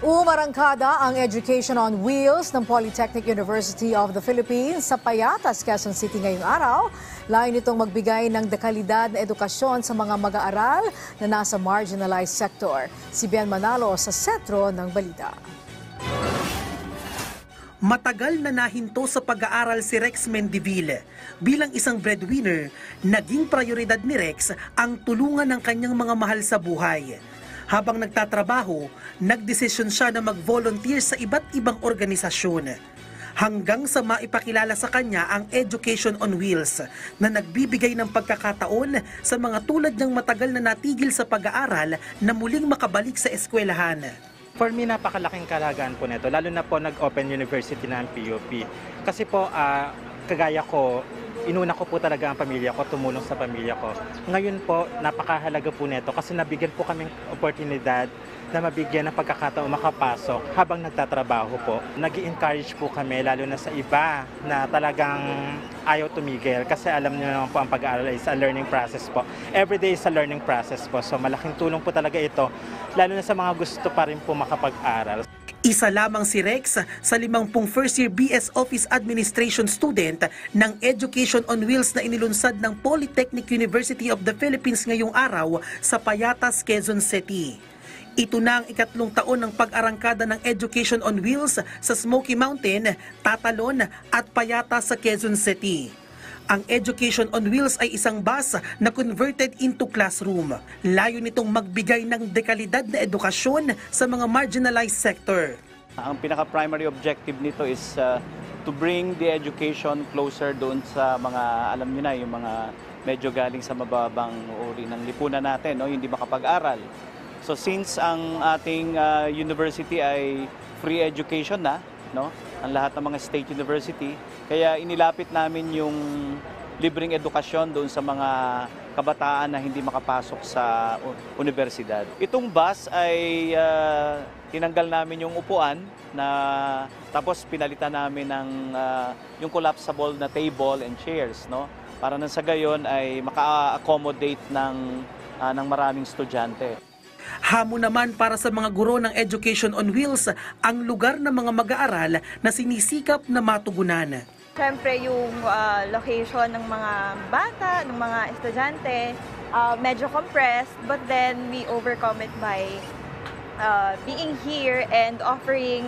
Umarangkada ang Education on Wheels ng Polytechnic University of the Philippines sa Payatas, Quezon City ngayong araw. Layo nitong magbigay ng dekalidad na edukasyon sa mga mag-aaral na nasa marginalized sector. Si Bien Manalo sa sentro ng balita. Matagal na nahinto sa pag-aaral si Rex Mendivil. Bilang isang breadwinner, naging prioridad ni Rex ang tulungan ng kanyang mga mahal sa buhay. Habang nagtatrabaho, nagdesisyon siya na mag-volunteer sa iba't ibang organisasyon. Hanggang sa maipakilala sa kanya ang Education on Wheels na nagbibigay ng pagkakataon sa mga tulad niyang matagal na natigil sa pag-aaral na muling makabalik sa eskwelahan. For me, napakalaking kalagaan po nito, lalo na po nag-open university na ang PUP. Kasi po, kagaya ko, inuna ko po talaga ang pamilya ko, tumulong sa pamilya ko. Ngayon po, napakahalaga po nito kasi nabigyan po kaming oportunidad na mabigyan ng pagkakataon makapasok habang nagtatrabaho po. Nag-i-encourage po kami, lalo na sa iba na talagang ayaw tumigil kasi alam niyo naman po ang pag-aaral is a learning process po. Every day is a learning process po. So malaking tulong po talaga ito, lalo na sa mga gusto pa rin po makapag-aral. Isa lamang si Rex sa 50 first-year BS Office Administration student ng Education on Wheels na inilunsad ng Polytechnic University of the Philippines ngayong araw sa Payatas, Quezon City. Ito na ang ikatlong taon ng pag-arangkada ng Education on Wheels sa Smoky Mountain, Tatalon at Payatas sa Quezon City. Ang Education on Wheels ay isang bus na converted into classroom. Layo nitong magbigay ng dekalidad na edukasyon sa mga marginalized sector. Ang pinaka-primary objective nito is to bring the education closer doon sa mga, alam niyo na, yung mga medyo galing sa mababang uri ng lipunan natin, no? Hindi makapag-aral. So since ang ating university ay free education na, no? Ang lahat ng mga state university, kaya inilapit namin yung libreng edukasyon doon sa mga kabataan na hindi makapasok sa universidad. Itong bus ay tinanggal namin yung upuan na tapos pinalitan namin ng yung collapsible na table and chairs, no? Para nang sa gayon ay maka-accommodate ng maraming estudyante. Hamon naman para sa mga guro ng Education on Wheels ang lugar ng mga mag-aaral na sinisikap na matugunan. Siyempre yung location ng mga bata, ng mga estudyante, medyo compressed, but then we overcome it by being here and offering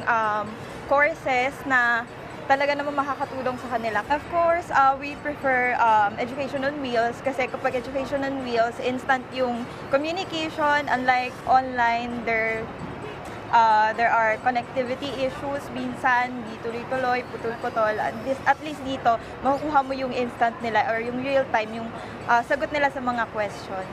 courses na talaga naman makakatulong sa kanila. Of course, we prefer Education on Wheels kasi kapag Education on Wheels, instant yung communication, unlike online, there are connectivity issues, minsan di tuloy-tuloy, putol-putol. At least dito, makukuha mo yung instant nila or yung real-time, yung sagot nila sa mga questions.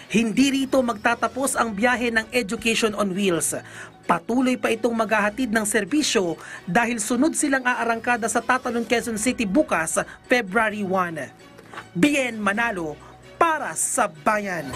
Hindi rito magtatapos ang biyahe ng Education on Wheels. Patuloy pa itong maghahatid ng serbisyo dahil sunod silang aarangkada sa Tatalon, Quezon City bukas, February 1. Bien Manalo para sa Bayan.